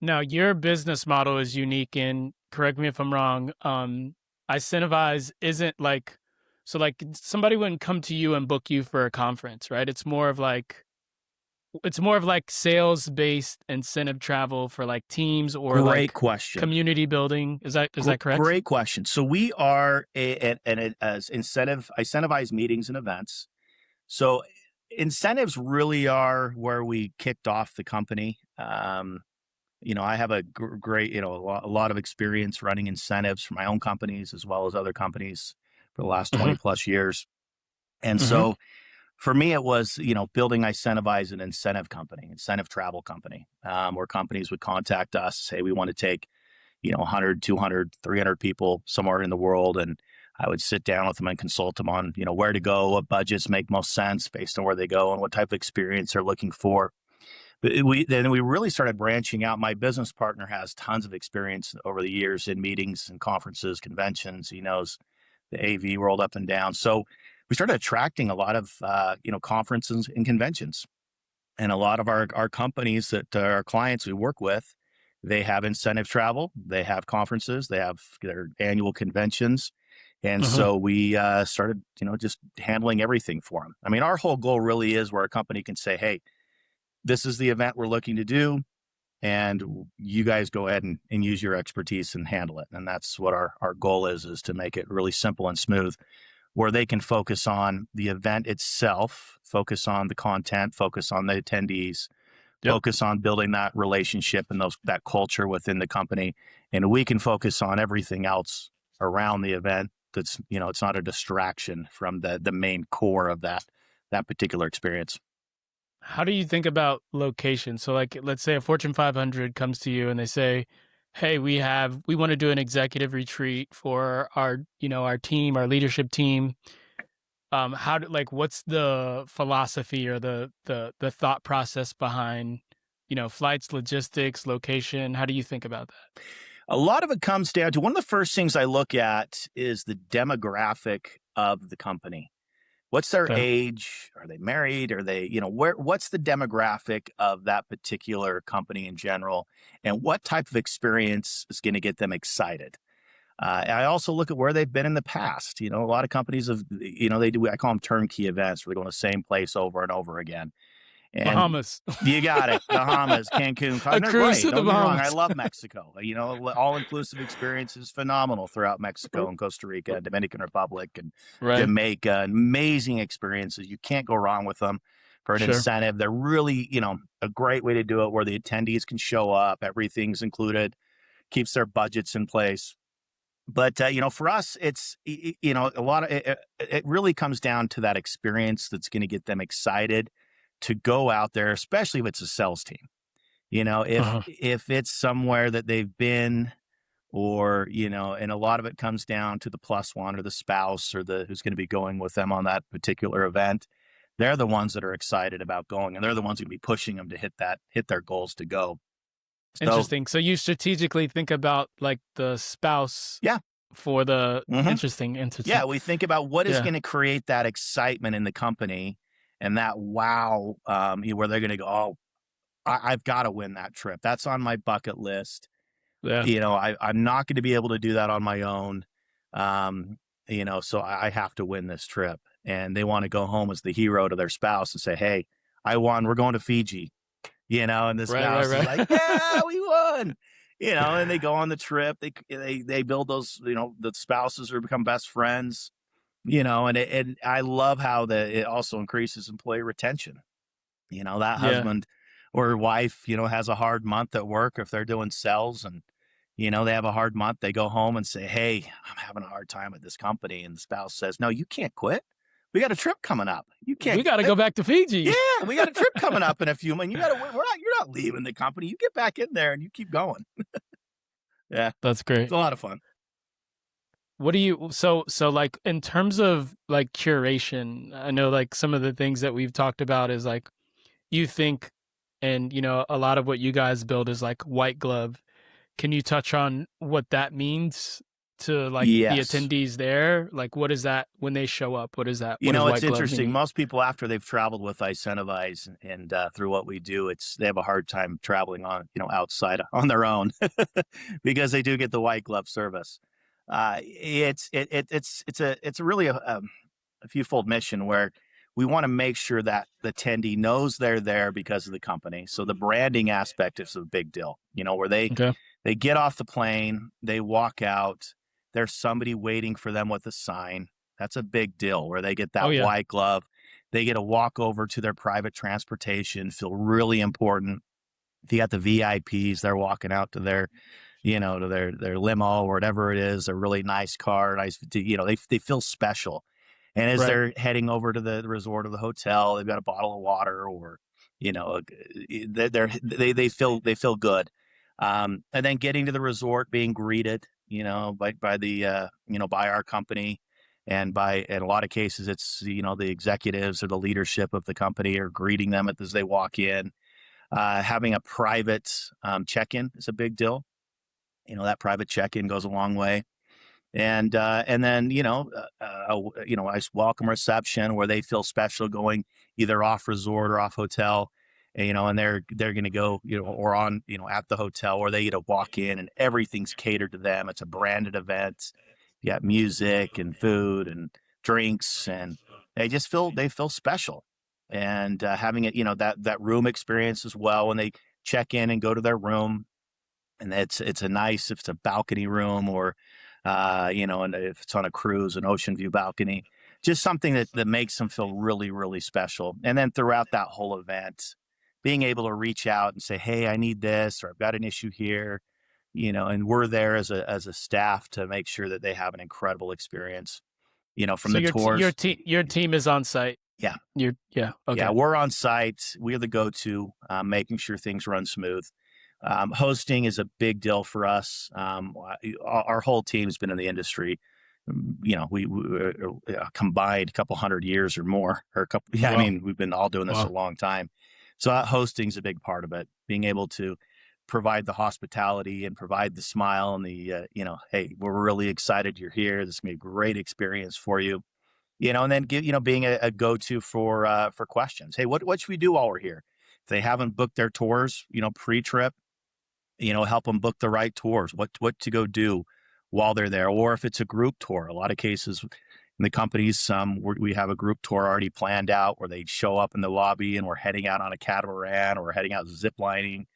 Now, your business model is unique, and correct me if I'm wrong. iCentiviz isn't like, so like somebody wouldn't come to you and book you for a conference, right? It's more of like sales based incentive travel for like teams or Great like question. community building. Is that correct? Great question. So we are as incentivize meetings and events. So incentives really are where we kicked off the company. I have a great, a lot of experience running incentives for my own companies as well as other companies for the last 20 Hmm. plus years. And Hmm. so for me, it was, building iCentiviz, an incentive travel company, where companies would contact us, say, we want to take 100, 200, 300 people somewhere in the world. And I would sit down with them and consult them on, where to go, what budgets make most sense based on where they go and what type of experience they're looking for. But we really started branching out. My business partner has tons of experience over the years in meetings and conferences, conventions. He knows the AV world up and down. So we started attracting a lot of, conferences and conventions. And a lot of our companies that our clients we work with, they have incentive travel, they have conferences, they have their annual conventions. And Hmm. so we started, just handling everything for them. I mean, our whole goal really is where a company can say, hey, this is the event we're looking to do. And you guys go ahead and use your expertise and handle it. And that's what our goal is to make it really simple and smooth where they can focus on the event itself, focus on the content, focus on the attendees, Yep. focus on building that relationship and that culture within the company. And we can focus on everything else around the event that's, it's not a distraction from the main core of that particular experience. How do you think about location? So, like, let's say a Fortune 500 comes to you and they say, "Hey, we want to do an executive retreat for our team, our leadership team. What's the philosophy or the thought process behind, flights, logistics, location? How do you think about that?" A lot of it comes down to one of the first things I look at is the demographic of the company. What's their Okay. age? Are they married? Are they, what's the demographic of that particular company in general? And what type of experience is going to get them excited? I also look at where they've been in the past. A lot of companies have, they do, I call them turnkey events where they go to the same place over and over again. And Bahamas. you got it. Bahamas, Cancun. A They're cruise great. to the Don't get me wrong. I Bahamas. love Mexico. All inclusive experience is phenomenal throughout Mexico and Costa Rica and Dominican Republic and Right. Jamaica. Amazing experiences. You can't go wrong with them for an Sure. incentive. They're really, a great way to do it where the attendees can show up. Everything's included, keeps their budgets in place. But, for us, it's, a lot of it really comes down to that experience that's going to get them excited to go out there, especially if it's a sales team. If Uh-huh. it's somewhere that they've been or, and a lot of it comes down to the plus one or the spouse or the who's going to be going with them on that particular event. They're the ones that are excited about going and they're the ones going to be pushing them to hit their goals to go. So, Interesting. So you strategically think about like the spouse yeah. for the Hmm. interesting. Yeah, we think about what is Yeah. going to create that excitement in the company and that wow, where they're going to go, oh, I've got to win that trip. That's on my bucket list. Yeah. I'm not going to be able to do that on my own. So I have to win this trip. And they want to go home as the hero to their spouse and say, hey, I won. We're going to Fiji, and the Right, right, spouse is like, right. yeah, we won. And they go on the trip. They build those, the spouses or become best friends, and I love how it also increases employee retention. That Yeah. husband or wife, has a hard month at work if they're doing sales and, they have a hard month. They go home and say, hey, I'm having a hard time at this company. And the spouse says, no, you can't quit. We got a trip coming up. You We can't got to quit. go back to Yeah, Fiji. we got a trip coming up in a few months. You got to, you're not leaving the company. You get back in there and you keep going. Yeah. That's It's great. a lot of fun. What do you so like in terms of like curation, I know like some of the things that we've talked about is like you think and a lot of what you guys build is like white glove. Can you touch on what that means? to like the Yes. attendees there? Like, what is that when they show up? What is that? You What does know, it's white glove interesting. mean? Most people, after they've traveled with iCentiviz and through what we do, they have a hard time traveling on, outside on their own because they do get the white glove service. It's really a few-fold mission where we want to make sure that the attendee knows they're there because of the company. So the branding aspect is a big deal. Where Okay. they get off the plane, they walk out, there's somebody waiting for them with a sign. That's a big deal where they get Oh that yeah. white glove. They get a walk over to their private transportation, feel really important. If you got the VIPs, they're walking out to their limo or whatever it is, a really nice car, nice, they feel special. And as Right. they're heading over to the resort or the hotel, they've got a bottle of water or, they feel good. And then getting to the resort, being greeted, by our company, and in a lot of cases, it's the executives or the leadership of the company are greeting them as they walk in. Having a private check-in is a big deal. That private check-in goes a long way. And then a nice welcome reception where they feel special going either off resort or off hotel, and they're going to go or on at the hotel, where they get to walk in and everything's catered to them. It's a branded event. You got music and food and drinks, and they feel special. And having it, that room experience as well when they check in and go to their room, and if it's a balcony room, or and if it's on a cruise, an ocean view balcony, just something that makes them feel really, really special. And then throughout that whole event, being able to reach out and say, hey, I need this, or I've got an issue here, and we're there as a staff to make sure that they have an incredible experience, from So the tours. your team is on site. Yeah. Yeah. Yeah, Okay. we're on site. We're the go-to, making sure things run smooth. Hosting is a big deal for us. Our whole team's been in the industry. We combined a couple hundred years or more, or a couple. Yeah, I Wow. mean, we've been all doing this a Wow. long time. So hosting's a big part of it. Being able to provide the hospitality and provide the smile and hey, we're really excited you're here. This is gonna be a great experience for you. And then being a go-to for questions. Hey, what should we do while we're here? If they haven't booked their tours, pre-trip, help them book the right tours, what to go do while they're there. Or if it's a group tour, a lot of cases in the companies, we have a group tour already planned out where they show up in the lobby and we're heading out on a catamaran, or we're heading out zip lining,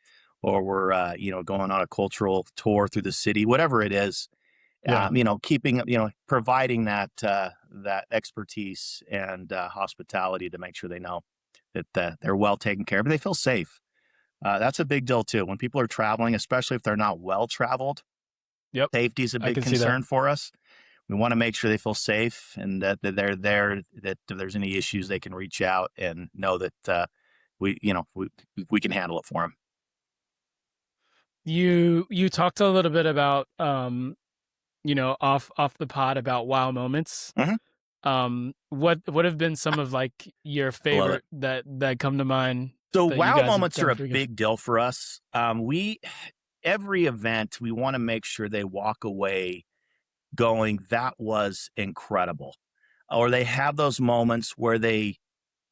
or we're going on a cultural tour through the city, whatever it is. Yeah. Keeping, providing that expertise and hospitality to make sure they know that they're well taken care of, and they feel safe. That's a big deal too. When people are traveling, especially if they're not well traveled, Yep. safety is a I big can see that. concern for us. We want to make sure they feel safe and that they're there. That if there's any issues, they can reach out and know that we can handle it for them. You talked a little bit about off the pod about wow moments. Mhm. What have been some of like your I love it. favorite that come to mind So that you wow guys have moments are done a frequently? big deal for us. We Every event, we want to make sure they walk away going, that was incredible. Or they have those moments where they,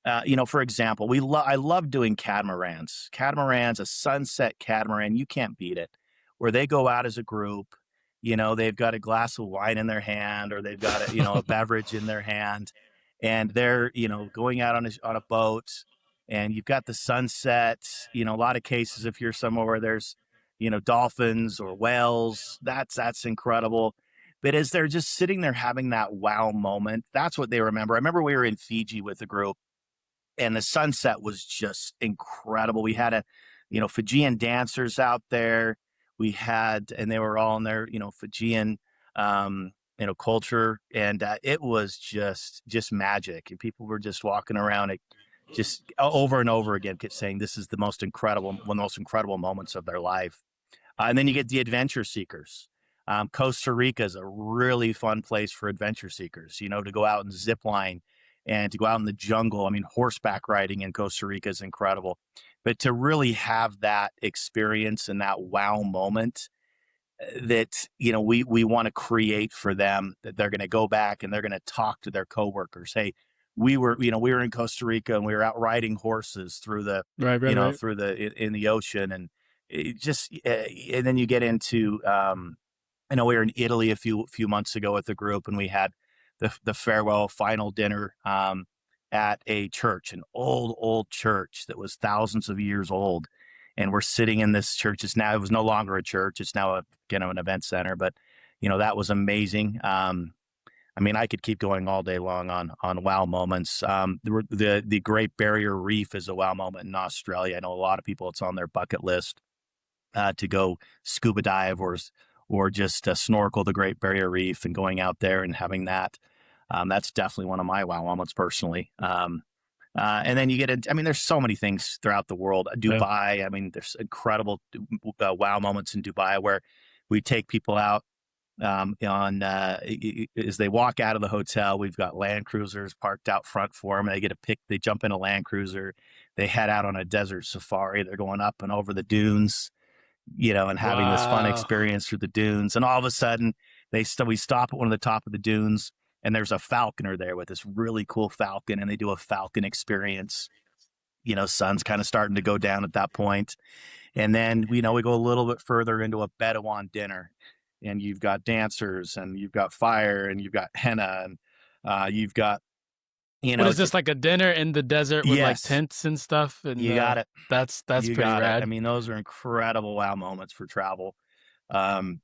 for example, I love doing catamarans. Catamarans, a sunset catamaran, you can't beat it. Where they go out as a group, they've got a glass of wine in their hand, or they've got a beverage in their hand, and they're going out on a boat, and you've got the sunset. A lot of cases, if you're somewhere where there's dolphins or whales, that's incredible. But as they're just sitting there having that wow moment, that's what they remember. I remember we were in Fiji with a group, and the sunset was just incredible. We had Fijian dancers out there. And they were all in their Fijian culture, and it was just magic. And people were just walking around it, just over and over again, kept saying this is one of the most incredible moments of their life. And then you get the adventure seekers. Costa Rica is a really fun place for adventure seekers, to go out and zip line and to go out in the jungle. I mean, horseback riding in Costa Rica is incredible. But to really have that experience and that wow moment, that, you know, we want to create for them, that they're going to go back and they're going to talk to their coworkers. Hey, we were in Costa Rica and we were out riding horses through the, Right, right, right. through in the ocean. And it just, and then you get into, I know we were in Italy a few months ago with the group, and we had the farewell final dinner at a church, an old church that was thousands of years old. And we're sitting in this church. It was no longer a church. It's now an event center. But that was amazing. I mean, I could keep going all day long on wow moments. The Great Barrier Reef is a wow moment in Australia. I know a lot of people, it's on their bucket list to go scuba dive or just snorkel the Great Barrier Reef, and going out there and having that. That's definitely one of my wow moments personally. And then you get into, I mean, there's so many things throughout the world. Yeah. Dubai, I mean, there's incredible wow moments in Dubai where we take people out as they walk out of the hotel. We've got Land Cruisers parked out front for them. They jump in a Land Cruiser. They head out on a desert safari. They're going up and over the dunes, and having this fun Wow. experience through the dunes. And all of a sudden, we stop at one of the top of the dunes, and there's a falconer there with this really cool falcon, and they do a falcon experience. Sun's kind of starting to go down at that point. And then, we go a little bit further into a Bedouin dinner, and you've got dancers, and you've got fire, and you've got henna, and you've got, What is this, like a dinner in the desert with like yes, tents and stuff? And you got it. that's You pretty got it. I rad. mean, those are incredible wow moments for travel. Um,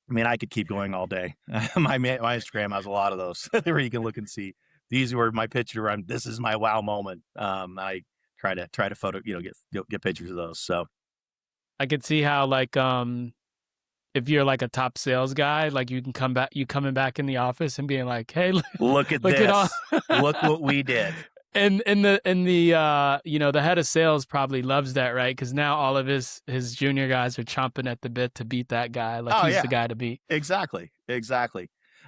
I mean, I could keep going all day. My Instagram has a lot of those where you can look and see. These were my picture. This is my wow moment. I try to photo, get pictures of those. So I could see how like if you're like a top sales guy, like you coming back in the office and being like, "Hey, look at look at all." this. Look what we did. And the the head of sales probably loves that, right? Because now all of his junior guys are chomping at the bit to beat that guy. Like Oh he's the yeah, guy to beat. exactly.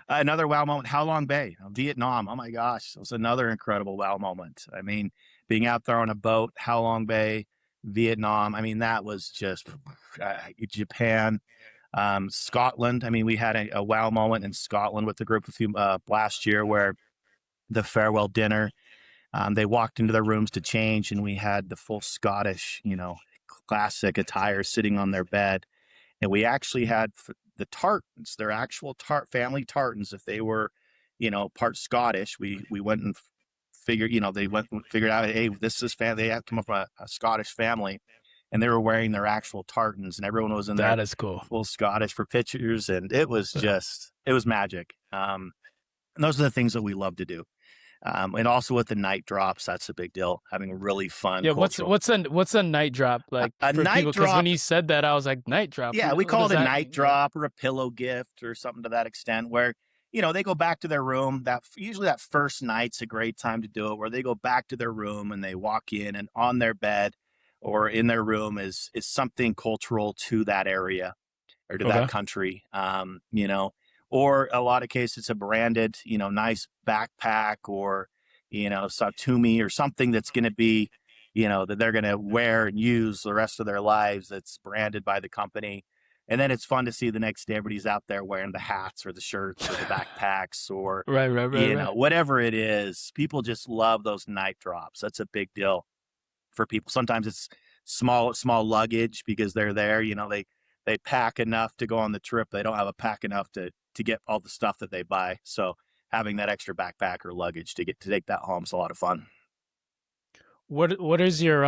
Another wow moment, Ha Long Bay, Vietnam. Oh my gosh, it was another incredible wow moment. I mean, being out there on a boat, Ha Long Bay, Vietnam. I mean, that was just Japan, Scotland. I mean, we had a wow moment in Scotland with the group last year where the farewell dinner. They walked into their rooms to change, and we had the full Scottish, classic attire sitting on their bed. And we actually had the tartans, their actual family tartans. If they were, part Scottish, we went and figured, they went and figured out, hey, this is family. They have come from a Scottish family, and they were wearing their actual tartans, and everyone was in their That is cool. full Scottish for pictures, and it was magic. And those are the things that we love to do. And also with the night drops, that's a big deal. Having a really fun Yeah, cultural. what's a night drop like A for night people? Because when drop, you said that, I was like, night drop. yeah, we What call does it a that night mean? Yeah. drop or a pillow gift or something to that extent, where they go back to their room. That usually that first night's a great time to do it, where they go back to their room and they walk in, and on their bed or in their room is something cultural to that area or to that Okay. country. Or a lot of cases it's a branded, nice backpack or, Satumi or something that's going to be, that they're going to wear and use the rest of their lives. That's branded by the company. And then it's fun to see the next day everybody's out there wearing the hats or the shirts or the backpacks or, Right, right, right, right. whatever it is. People just love those night drops. That's a big deal for people. Sometimes it's small luggage because they're there. They pack enough to go on the trip. They don't have a pack enough to get all the stuff that they buy. So having that extra backpack or luggage to take that home is a lot of fun. What is your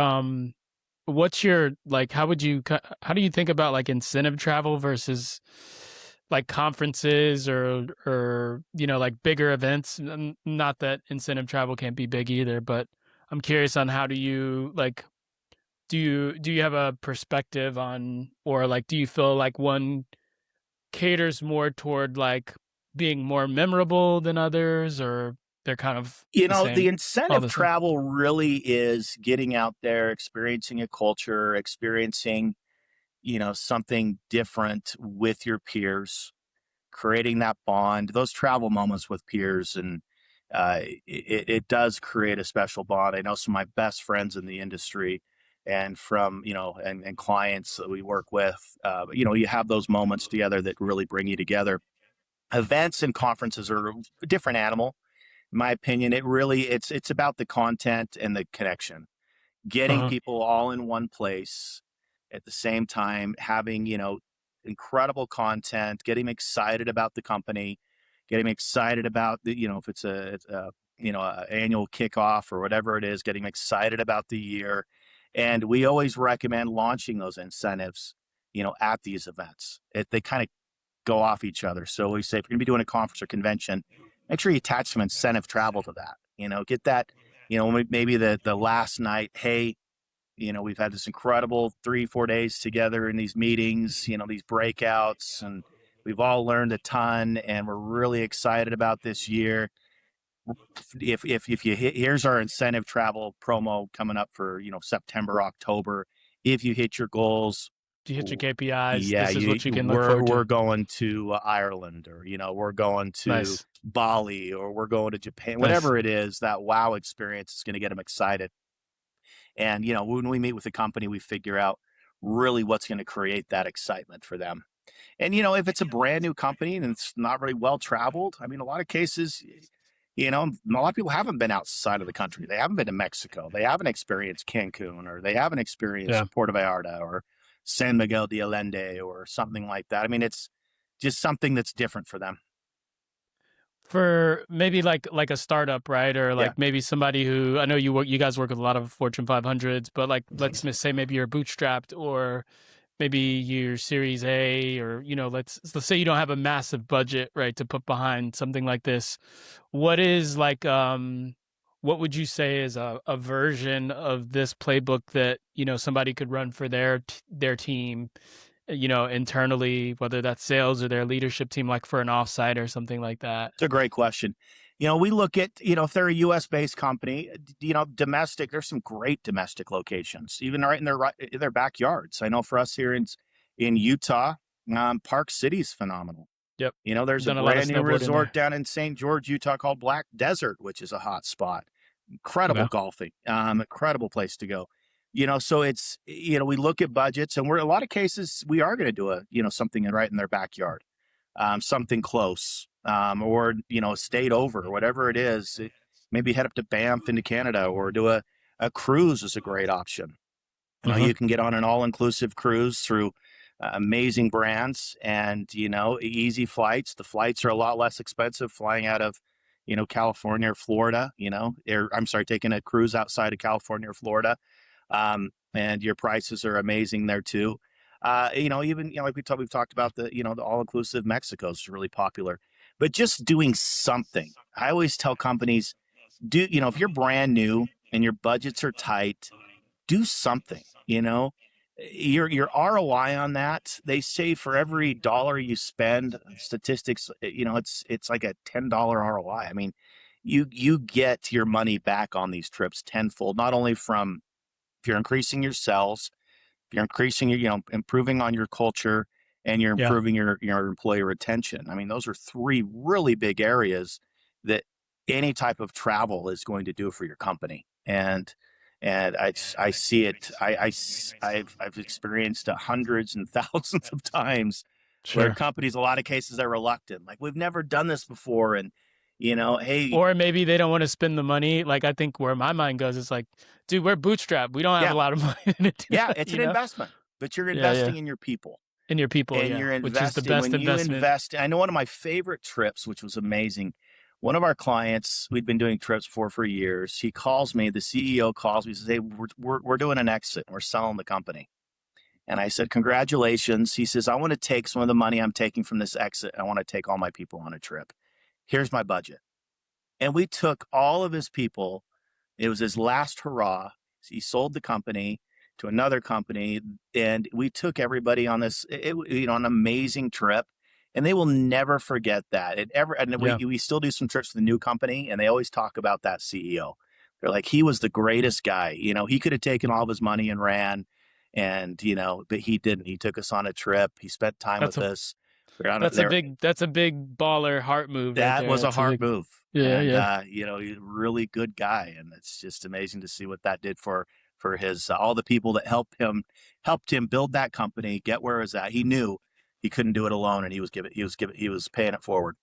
what's your like how do you think about like incentive travel versus like conferences or like bigger events? Not that incentive travel can't be big either, but I'm curious on how do you like do you have a perspective on, or like do you feel like one caters more toward like being more memorable than others, or they're kind of the The same, all incentive the same? travel really is getting out there, experiencing a culture, experiencing, something different with your peers, creating that bond, those travel moments with peers. And it does create a special bond. I know some of my best friends in the industry, and from, and clients that we work with. You have those moments together that really bring you together. Events and conferences are a different animal, in my opinion. It's about the content and the connection, getting Uh-huh. people all in one place at the same time, having, incredible content, getting them excited about the company, getting them excited about the, if it's a annual kickoff or whatever it is, getting them excited about the year. And we always recommend launching those incentives, at these events. They kind of go off each other. So we say, if you're going to be doing a conference or convention, make sure you attach some incentive travel to that. Get that, maybe the last night, hey, we've had this incredible 3-4 days together in these meetings, these breakouts, and we've all learned a ton, and we're really excited about this year. If you hit, here's our incentive travel promo coming up for, September, October. If you hit your goals, If you hit your KPIs, yeah, this is what you can look we're forward to. going to Ireland, or we're going to Nice. Bali, or we're going to Japan. Nice. Whatever it is, that wow experience is going to get them excited. And when we meet with the company, we figure out really what's going to create that excitement for them. And if it's a brand new company and it's not really well traveled, I mean, a lot of cases, a lot of people haven't been outside of the country. They haven't been to Mexico. They haven't experienced Cancun, or they haven't Yeah. experienced Puerto Vallarta or San Miguel de Allende or something like that. I mean, it's just something that's different for them. For maybe like a startup, right? Or Yeah. like maybe somebody who, I know you guys work with a lot of Fortune 500s, but like say maybe you're bootstrapped, or maybe you're Series A, or let's say you don't have a massive budget, right, to put behind something like this. What is like what would you say is a version of this playbook that somebody could run for their team, internally, whether that's sales or their leadership team, like for an offsite or something like that? It's a great question. We look at, if they're a US based company, domestic, there's some great domestic locations, even right in their backyards. I know for us here in Utah, Park City's phenomenal. Yep. There's a Done a lot of brand new snowboarding resort there. down in St. George, Utah called Black Desert, which is a hot spot. Incredible Okay. golfing, incredible place to go. So it's, we look at budgets, and we're, a lot of cases, we are going to do something right in their backyard, something close, or, a state over, whatever it is. Maybe head up to Banff into Canada, or do a cruise is a great option. Uh-huh. You can get on an all-inclusive cruise through amazing brands, and easy flights. The flights are a lot less expensive flying out of California or Florida. I'm sorry, taking a cruise outside of California or Florida, and your prices are amazing there too. Even like we've talked about, the all-inclusive Mexico is really popular. But just doing something. I always tell companies, if you're brand new and your budgets are tight, do something. Your ROI on that, they say for every dollar you spend, statistics, it's like a $10 ROI. I mean, you get your money back on these trips tenfold, not only from, if you're increasing your sales, if you're increasing your, improving on your culture, and you're Yeah. improving your employee retention. I mean, those are three really big areas that any type of travel is going to do for your company. And I see it. I've experienced hundreds and thousands of times where Sure. companies, a lot of cases, are reluctant. Like, we've never done this before, and hey, Or maybe they don't want to spend the money. Like, I think where my mind goes is like, dude, we're bootstrapped. We don't have yeah, a lot of money to do yeah, that, it's an investment, but you're Yeah, yeah. investing in your people. In your people, And yeah, you're which is the investing, best when you investment. invest. I know one of my favorite trips, which was amazing. One of our clients, we'd been doing trips for years. He calls me, the CEO calls me, says, hey, we're doing an exit. We're selling the company. And I said, congratulations. He says, I want to take some of the money I'm taking from this exit. I want to take all my people on a trip. Here's my budget. And we took all of his people. It was his last hurrah. He sold the company to another company, and we took everybody on this, an amazing trip. And they will never forget that. And Yeah, we still do some trips for the new company, and they always talk about that CEO. They're like, he was the greatest guy. He could have taken all of his money and ran, and but he didn't. He took us on a trip. He spent time that's with a us. We're on there. that's a big baller heart move right That there. was a That's a heart big, move. yeah, And yeah. he's a really good guy, and it's just amazing to see what that did for for his all the people that helped him build that company, get where it was at. He knew he couldn't do it alone, and he was paying it forward.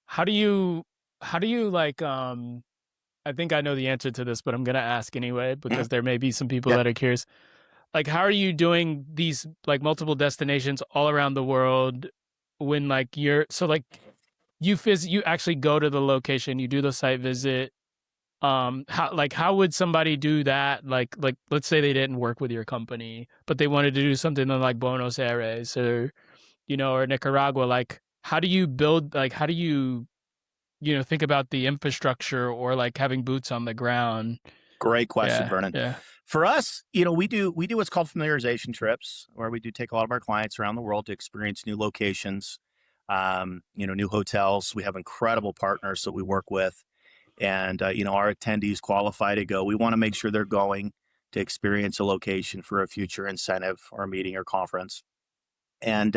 How do you like I think I know the answer to this, but I'm gonna ask anyway Mhm. because there may be some people Yeah, that are curious. Like, how are you doing these like multiple destinations all around the world when like you're so like you actually go to the location, you do the site visit. How would somebody do that? Like let's say they didn't work with your company, but they wanted to do something in like Buenos Aires or or Nicaragua. Like, how do you build? Like, how do you think about the infrastructure or like having boots on the ground? great question, Yeah, Vernon. yeah, For us, we do what's called familiarization trips, where we do take a lot of our clients around the world to experience new locations, new hotels. We have incredible partners that we work with, and our attendees qualify to go. We want to make sure they're going to experience a location for a future incentive or a meeting or conference. And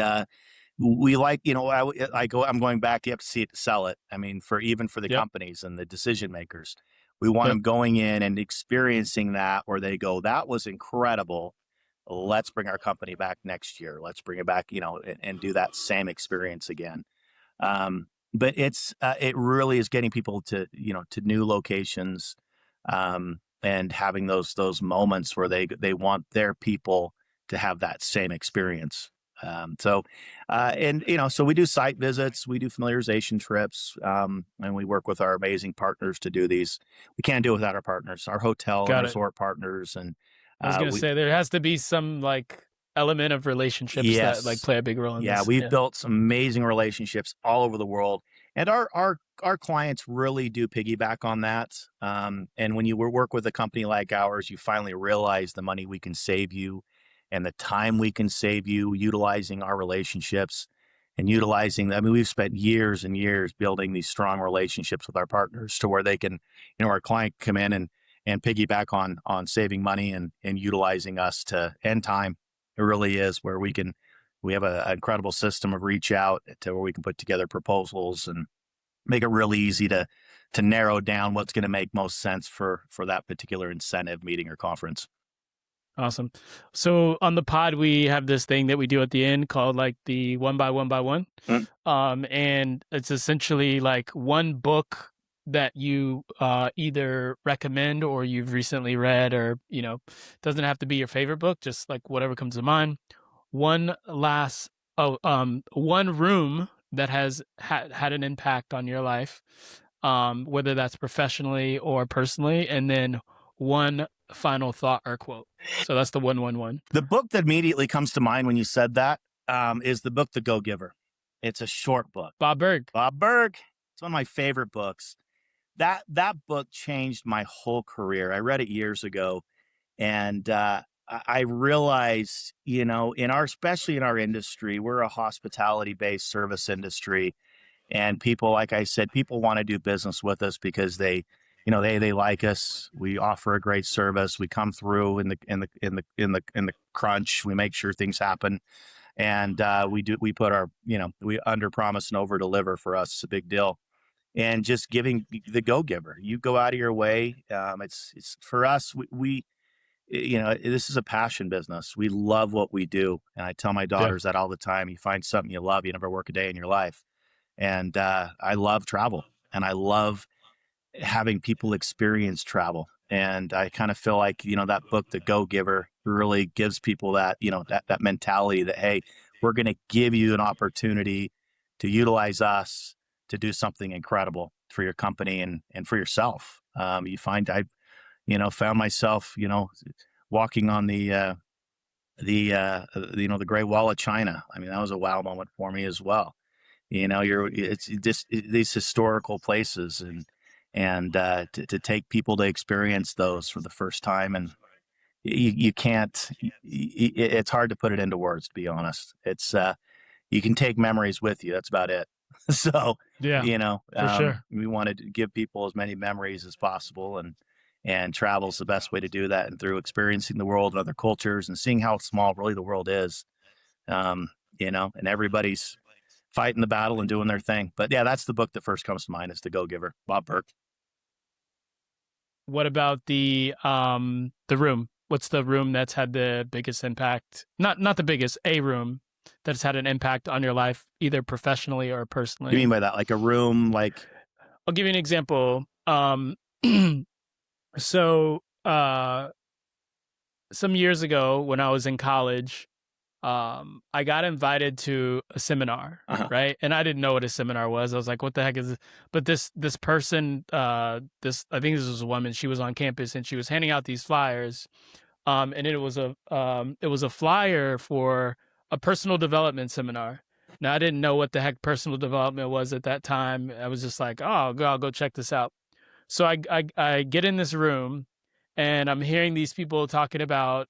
we like, I'm going back. You have to see it to sell it. I mean, for the yep, companies and the decision makers, we want yep. them going in and experiencing that, where they go, that was incredible. Let's bring our company back next year. Let's bring it back, and do that same experience again. But it really is getting people to new locations, and having those moments where they want their people to have that same experience. So we do site visits, we do familiarization trips, and we work with our amazing partners to do these. We can't do it without our partners, our hotel and Got it. resort partners, and I was gonna we say there has to be some like element of relationships that like yes. play a big role in Yeah, this. we've Yeah, built some amazing relationships all over the world, and our clients really do piggyback on that. And when you work with a company like ours, you finally realize the money we can save you, and the time we can save you utilizing our relationships and utilizing. I mean, we've spent years and years building these strong relationships with our partners to where they can, our client come in and piggyback on saving money and utilizing us to end time. It really is where we have an incredible system of reach out to where we can put together proposals and make it really easy to narrow down what's going to make most sense for that particular incentive meeting or conference. awesome. So on the pod, we have this thing that we do at the end called like the one by one by one. Mm. And it's essentially like one book that you either recommend or you've recently read, or doesn't have to be your favorite book, just like whatever comes to mind. One last one room that has had an impact on your life, whether that's professionally or personally, and then one final thought or quote. So that's the 111. The book that immediately comes to mind when you said that is the book The Go Giver. It's a short book. Bob Berg. Bob Berg. It's one of my favorite books. That book changed my whole career. I read it years ago, and I realized, especially in our industry, we're a hospitality based service industry, and people, like I said, people want to do business with us because they like us. We offer a great service. We come through in the crunch. We make sure things happen, and we put we under promise and over deliver. For us, it's a big deal. And just giving the go giver, you go out of your way. It's for us. This is a passion business. We love what we do. And I tell my Yeah. daughters that all the time. You find something you love, you never work a day in your life. And I love travel, and I love having people experience travel. And I kind of feel like, that book, The Go Giver, really gives people that mentality that, hey, we're going to give you an opportunity to utilize us to do something incredible for your company and for yourself. You find I found myself, walking on the Great Wall of China. I mean, that was a wow moment for me as well. It's just these historical places, and to take people to experience those for the first time, and you can't. It's hard to put it into words, to be honest. It's you can take memories with you. That's about it. So, Yeah, for sure. we wanted to give people as many memories as possible, and travel is the best way to do that. And through experiencing the world and other cultures and seeing how small really the world is, and everybody's fighting the battle and doing their thing. But yeah, that's the book that first comes to mind is The Go Giver, Bob Burke. what about the room? What's the room that's had the biggest impact? Not the biggest, a room that's had an impact on your life, either professionally or What do you mean personally. by that? Like a room, like I'll give you an example. So some years ago when I was in college, I got invited to a seminar, uh right? And I didn't know what a seminar was. I was like, what the heck is this? But this person, this I think this was a woman, she was on campus and she was handing out these flyers. And it was a flyer for a personal development seminar. Now I didn't know what the heck personal development was at that time. I was just like, oh, I'll go check this out. So I get in this room and I'm hearing these people talking about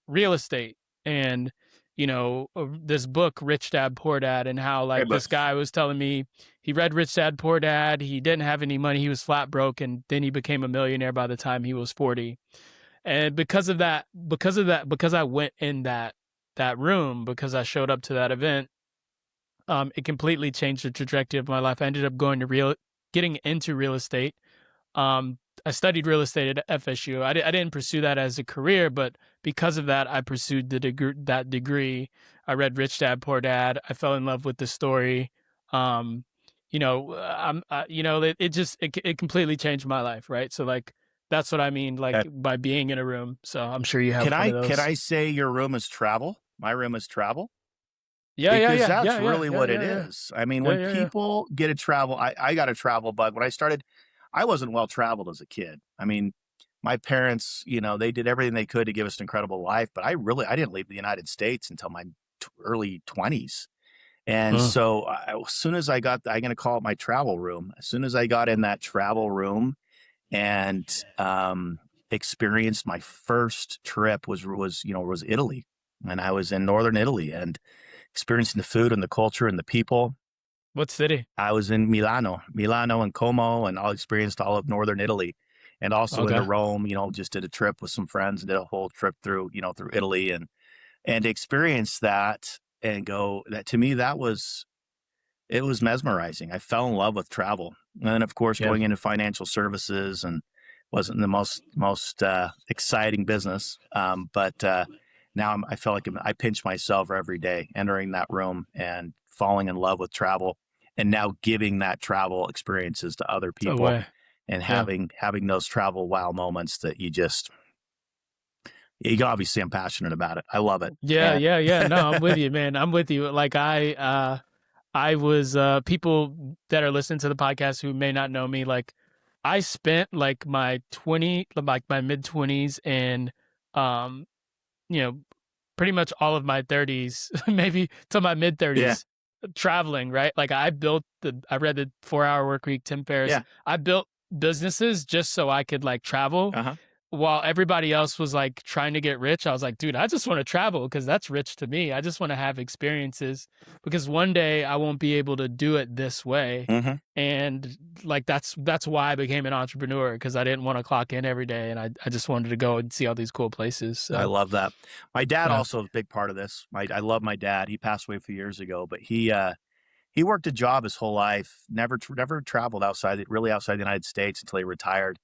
real estate and this book Rich Dad Poor Dad, and how Hey, like but this guy was telling me he read Rich Dad Poor Dad, he didn't have any money, he was flat broke, and then he became a millionaire by the time he was 40. And because I went in that room, because I showed up to that event, it completely changed the trajectory of my life. I ended up getting into real estate. I studied real estate at FSU. I didn't pursue that as a career, but because of that, I pursued that degree. I read Rich Dad Poor Dad. I fell in love with the story. Um, it completely changed my life, right? So like that's what I mean, like by being in a room. So I'm sure you have one of can those. I say your room is travel? My room is travel Yeah, yeah, because yeah, that's yeah, yeah, really yeah, what it yeah, yeah, is. I mean, yeah, when yeah, yeah. people get a travel, I got a travel bug when I started. I wasn't well traveled as a kid. I mean, my parents, they did everything they could to give us an incredible life, but I didn't leave the United States until my early 20s. And Uh, so as soon as I'm going to call it my travel room. As soon as I got in that travel room and experienced my first trip was Italy, and I was in northern Italy and experiencing the food and the culture and the people. what city? I was in Milano and Como, and I experienced all of northern Italy, and also into Okay. Rome. Just did a trip with some friends and did a whole trip through Italy and experience that and go that to me that was it was mesmerizing. I fell in love with travel, and then of course Yeah. going into financial services and wasn't the most exciting business, but now I feel like I pinch myself every day entering that room and falling in love with travel, and now giving that travel experiences to other So people way. and Yeah. having those travel wow moments that you obviously I'm passionate about it. I love it, Yeah, and yeah, yeah. No, I'm with you, man. I'm with you. Like I was people that are listening to the podcast who may not know me, like I spent like my mid 20s and um you know, pretty much all of my 30s, maybe to my mid yeah, 30s traveling, right? Like I read the 4 Hour Work Week, Tim Ferriss. yeah, I built businesses just so I could like travel uh huh, while everybody else was like trying to get rich. I was like, dude, I just want to travel because that's rich to me. I just want to have experiences because one day I won't be able to do it this way. hmm And like that's why I became an entrepreneur, because I didn't want to clock in every day and I just wanted to go and see all these cool places. I So love that. My dad yeah. also is a big part of this. I love my dad. He passed away a few years ago, but he worked a job his whole life. Never traveled outside the United States until he retired.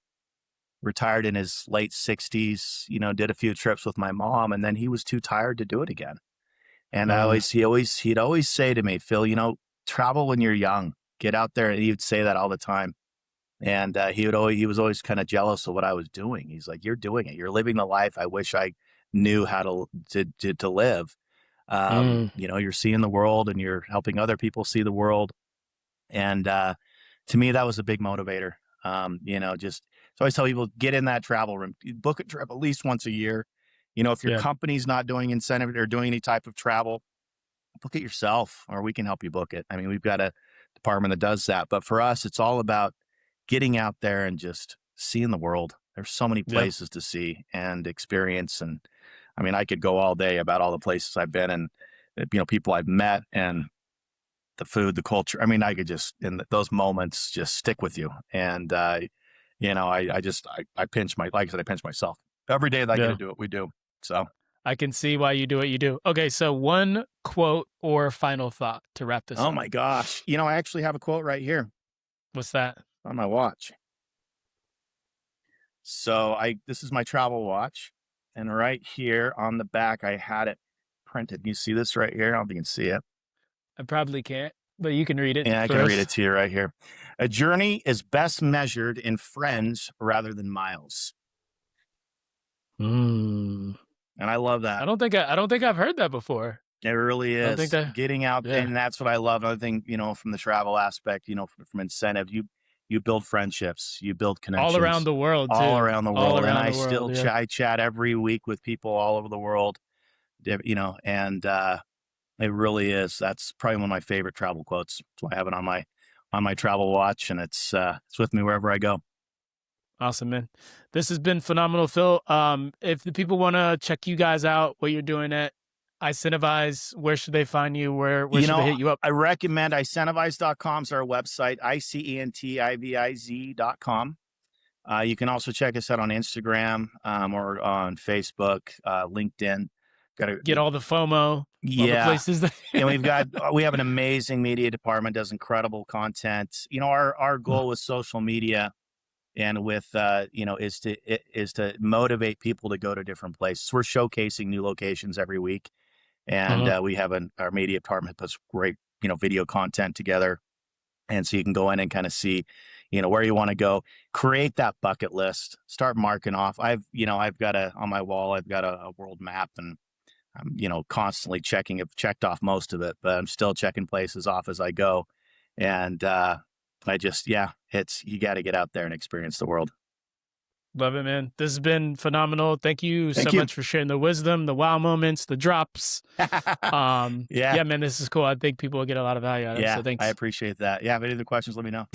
Retired in his late 60s. Did a few trips with my mom, and then he was too tired to do it again. And Uh, he'd always say to me, Phil, travel when you're young. Get out there. And he would say that all the time. And he was always kind of jealous of what I was doing. He's like, "You're doing it. You're living the life I wish I knew how to live. mm, You're seeing the world and you're helping other people see the world." And to me, that was a big motivator. Just so I always tell people, get in that travel room, book a trip at least once a year. If your yeah. company's not doing incentive or doing any type of travel, book it yourself, or we can help you book it. I mean, we've got a department that does that. But for us, it's all about getting out there and just seeing the world. There's so many Yeah. places to see and experience. And I mean, I could go all day about all the places I've been and, people I've met and the food, the culture. I mean, I could just, in those moments, just stick with you. And, I pinch like I said, I pinch myself every day that I get to Yeah. do it. We do. So, I can see why you do what you do. Okay, so one quote or final thought to wrap this oh up. my gosh, I actually have a quote right here What's that? on my watch. So this is my travel watch, and right here on the back, I had it printed. You see this right here? I don't know if you can see it. I probably can't, but you can read it Yeah, I for can read it us. to you right here. A journey is best measured in friends rather than miles. Mm. And I love that. I don't think I've heard that before. It really I don't think is that. getting out, Yeah. and that's what I love. Another thing, from the travel aspect, from incentive, you build friendships, you build All around connections the world all too. around the All world, and around I the world. still Yeah. I chat every week with people all over the world, and it really is. That's probably one of my favorite travel quotes. That's why I have it on my travel watch, and it's with me wherever I go. Awesome, man. This has been phenomenal, Phil. If the people want to check you guys out, what you're doing at iCentiviz, where should they find you? Where should they hit you up? I recommend iCentiviz.com is our website, ICENTIVIZ.com. You can also check us out on Instagram or on Facebook, LinkedIn. Get all the FOMO, all the Yeah. places that. And we have an amazing media department, does incredible content. Our goal with social media and with is to motivate people to go to different places. We're showcasing new locations every week, and we have our media department puts great video content together, and so you can go in and kind of see where you want to go, create that bucket list, start marking off. I've got on my wall, I've got a world map, and I'm constantly checking. I've checked off most of it, but I'm still checking places off as I go, and it's you got to get out there and experience the world. Love it, man. This has been phenomenal. Thank you so Thank you. much for sharing the wisdom, the wow moments, the drops. Yeah. Yeah, man, this is cool. I think people will get a lot of value out of it. Yeah, So I thanks. appreciate that. Yeah, if any other questions, let me know.